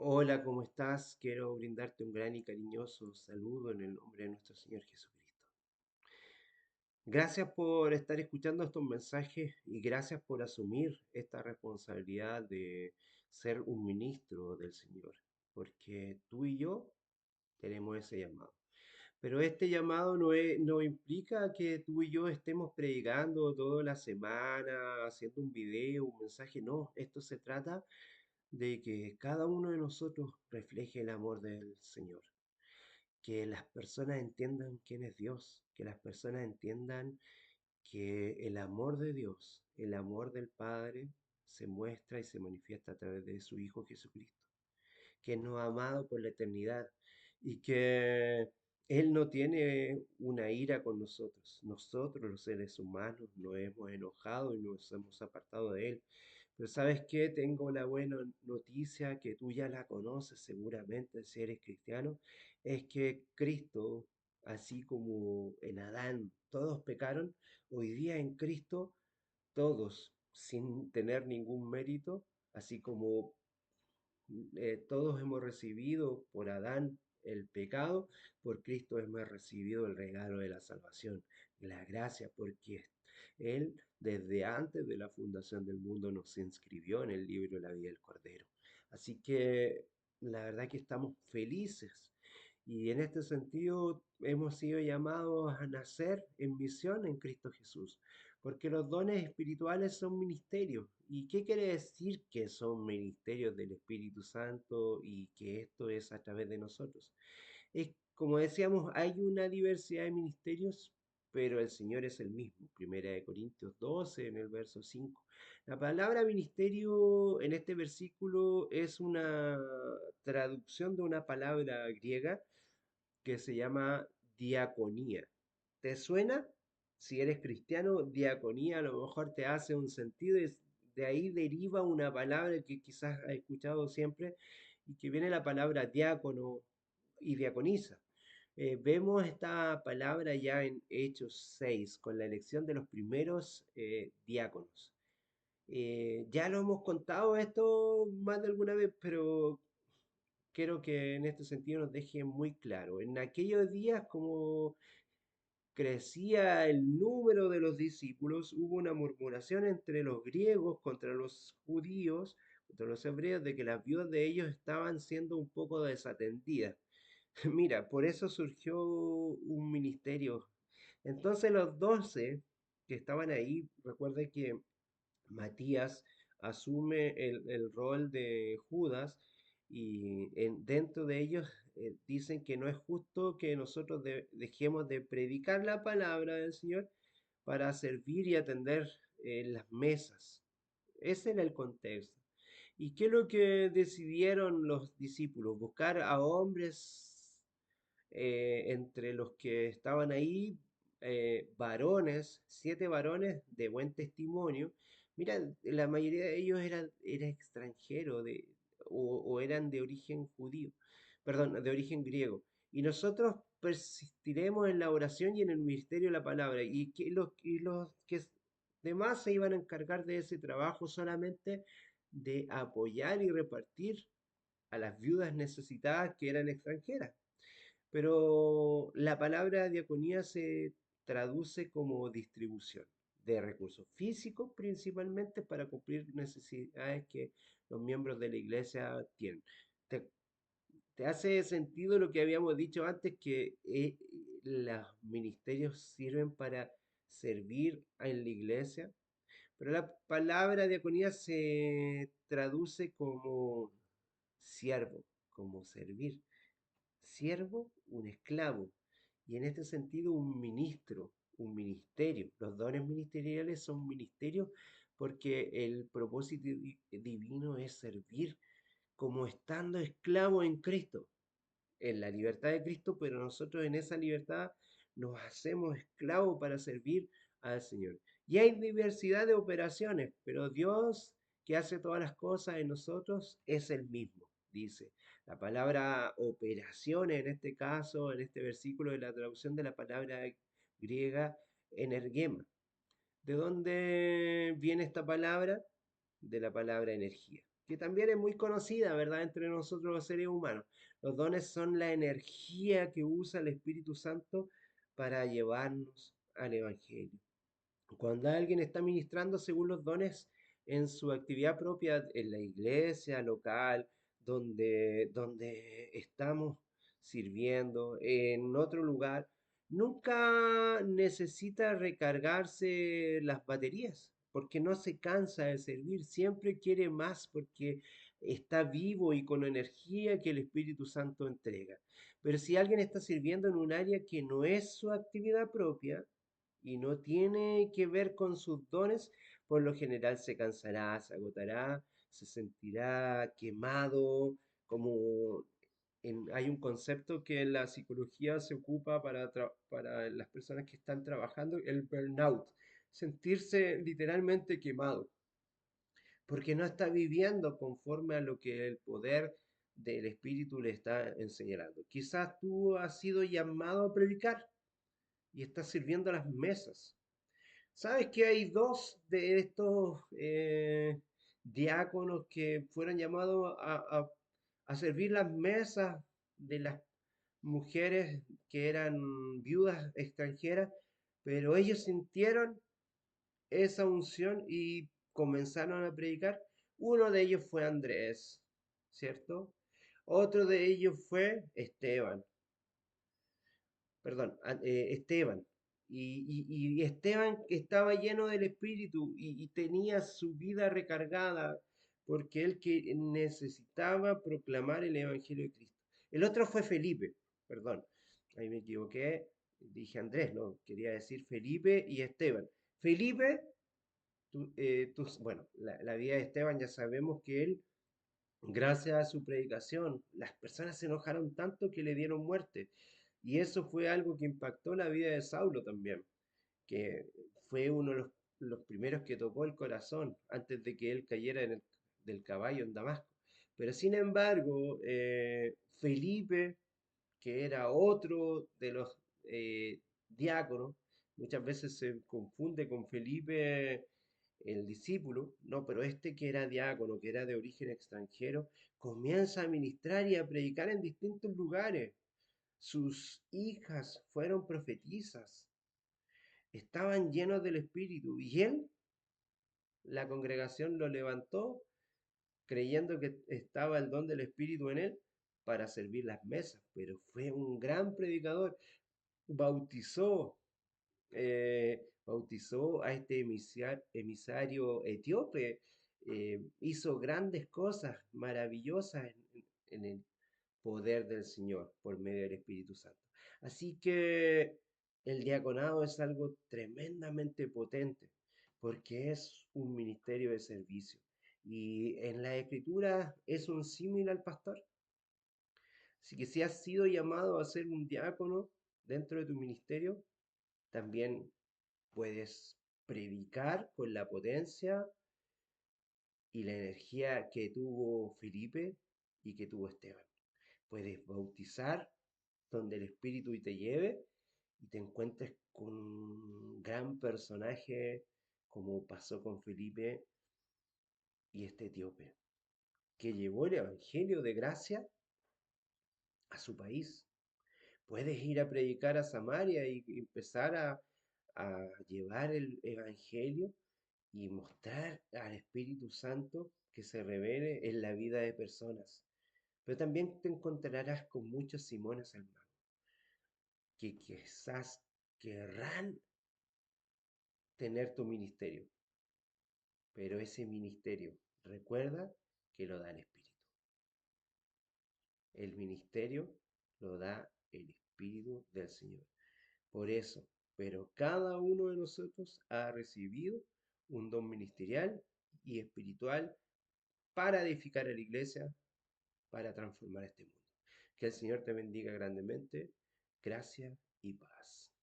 Hola, ¿cómo estás? Quiero brindarte un gran y cariñoso saludo en el nombre de nuestro Señor Jesucristo. Gracias por estar escuchando estos mensajes y gracias por asumir esta responsabilidad de ser un ministro del Señor, porque tú y yo tenemos ese llamado. Pero este llamado no implica que tú y yo estemos predicando toda la semana, haciendo un video, un mensaje, no, esto se trata de que cada uno de nosotros refleje el amor del Señor, que las personas entiendan quién es Dios, que las personas entiendan que el amor de Dios, el amor del Padre, se muestra y se manifiesta a través de su Hijo Jesucristo, que nos ha amado por la eternidad y que Él no tiene una ira con nosotros. Nosotros, los seres humanos, nos hemos enojado y nos hemos apartado de Él. Pero ¿sabes qué? Tengo la buena noticia que tú ya la conoces seguramente si eres cristiano, es que Cristo, así como en Adán todos pecaron, hoy día en Cristo todos, sin tener ningún mérito, así como todos hemos recibido por Adán el pecado, por Cristo hemos recibido el regalo de la salvación, la gracia, porque Él desde antes de la fundación del mundo nos inscribió en el libro de la vida del Cordero. Así que la verdad que estamos felices y en este sentido hemos sido llamados a nacer en misión en Cristo Jesús, porque los dones espirituales son ministerios. ¿Y qué quiere decir que son ministerios del Espíritu Santo y que esto es a través de nosotros? Es como decíamos, hay una diversidad de ministerios, pero el Señor es el mismo. Primera de Corintios 12, en el verso 5. La palabra ministerio en este versículo es una traducción de una palabra griega que se llama diaconía. ¿Te suena? Si eres cristiano, diaconía a lo mejor te hace un sentido y de ahí deriva una palabra que quizás has escuchado siempre y que viene la palabra diácono y diaconisa. Vemos esta palabra ya en Hechos 6 con la elección de los primeros diáconos. Ya lo hemos contado esto más de alguna vez, pero quiero que en este sentido nos deje muy claro. En aquellos días, como crecía el número de los discípulos, hubo una murmuración entre los griegos contra los judíos, contra los hebreos, de que las viudas de ellos estaban siendo un poco desatendidas. Mira, por eso surgió un ministerio. Entonces los 12 que estaban ahí, recuerden que Matías asume el rol de Judas y dentro de ellos dicen que no es justo que nosotros dejemos de predicar la palabra del Señor para servir y atender las mesas. Ese era el contexto. ¿Y qué es lo que decidieron los discípulos? Buscar a hombres entre los que estaban ahí, varones, 7 varones de buen testimonio. Mira, la mayoría de ellos era extranjero o eran de origen judío, perdón, de origen griego. Y nosotros persistiremos en la oración y en el ministerio de la palabra. Y los que demás se iban a encargar de ese trabajo solamente de apoyar y repartir a las viudas necesitadas que eran extranjeras. Pero la palabra diaconía se traduce como distribución de recursos físicos principalmente para cumplir necesidades que los miembros de la iglesia tienen. ¿Te, te hace sentido lo que habíamos dicho antes, que los ministerios sirven para servir en la iglesia? Pero la palabra diaconía se traduce como siervo, como servir. Siervo, un esclavo, y en este sentido un ministro, un ministerio. Los dones ministeriales son ministerios porque el propósito divino es servir como estando esclavo en Cristo, en la libertad de Cristo, pero nosotros en esa libertad nos hacemos esclavos para servir al Señor. Y hay diversidad de operaciones, pero Dios que hace todas las cosas en nosotros es el mismo, dice. La palabra operación en este caso, en este versículo de la traducción de la palabra griega energema. ¿De dónde viene esta palabra? De la palabra energía. que también es muy conocida, ¿verdad?, entre nosotros los seres humanos. Los dones son la energía que usa el Espíritu Santo para llevarnos al Evangelio. Cuando alguien está ministrando según los dones en su actividad propia, en la iglesia local, donde estamos sirviendo, en otro lugar, nunca necesita recargarse las baterías, porque no se cansa de servir, siempre quiere más, porque está vivo y con energía que el Espíritu Santo entrega. Pero si alguien está sirviendo en un área que no es su actividad propia, y no tiene que ver con sus dones, por lo general se cansará, se agotará, se sentirá quemado, como hay un concepto que en la psicología se ocupa para las personas que están trabajando, el burnout, sentirse literalmente quemado, porque no está viviendo conforme a lo que el poder del Espíritu le está enseñando. Quizás tú has sido llamado a predicar y estás sirviendo a las mesas. ¿Sabes que hay dos de estos diáconos que fueron llamados a servir las mesas de las mujeres que eran viudas extranjeras, pero ellos sintieron esa unción y comenzaron a predicar? Uno de ellos fue Andrés, ¿cierto? Otro de ellos fue Esteban, perdón, Esteban. Y Esteban estaba lleno del Espíritu y tenía su vida recargada porque él que necesitaba proclamar el Evangelio de Cristo. El otro fue Felipe, perdón, ahí me equivoqué, dije Andrés, no, quería decir Felipe y Esteban. Felipe, bueno, la vida de Esteban ya sabemos que él, gracias a su predicación, las personas se enojaron tanto que le dieron muerte. Y eso fue algo que impactó la vida de Saulo también, que fue uno de los primeros que tocó el corazón antes de que él cayera del caballo en Damasco. Pero sin embargo, Felipe, que era otro de los diáconos, muchas veces se confunde con Felipe el discípulo, no, pero este que era diácono, que era de origen extranjero, comienza a ministrar y a predicar en distintos lugares. Sus hijas fueron profetizas, estaban llenos del Espíritu y él, la congregación lo levantó creyendo que estaba el don del Espíritu en él para servir las mesas, pero fue un gran predicador, bautizó, bautizó a este emisario etíope, hizo grandes cosas maravillosas en el poder del Señor por medio del Espíritu Santo. Así que el diaconado es algo tremendamente potente porque es un ministerio de servicio. Y en la escritura es un símil al pastor. Así que si has sido llamado a ser un diácono dentro de tu ministerio, también puedes predicar con la potencia y la energía que tuvo Felipe y que tuvo Esteban. Puedes bautizar donde el Espíritu te lleve y te encuentres con un gran personaje como pasó con Felipe y este etíope, que llevó el Evangelio de gracia a su país. Puedes ir a predicar a Samaria y empezar a llevar el Evangelio y mostrar al Espíritu Santo que se revele en la vida de personas. Pero también te encontrarás con muchos Simones, hermano, que quizás querrán tener tu ministerio, pero ese ministerio, recuerda que lo da el Espíritu. El ministerio lo da el Espíritu del Señor. Por eso, pero cada uno de nosotros ha recibido un don ministerial y espiritual para edificar a la iglesia, para transformar este mundo. Que el Señor te bendiga grandemente. Gracia y paz.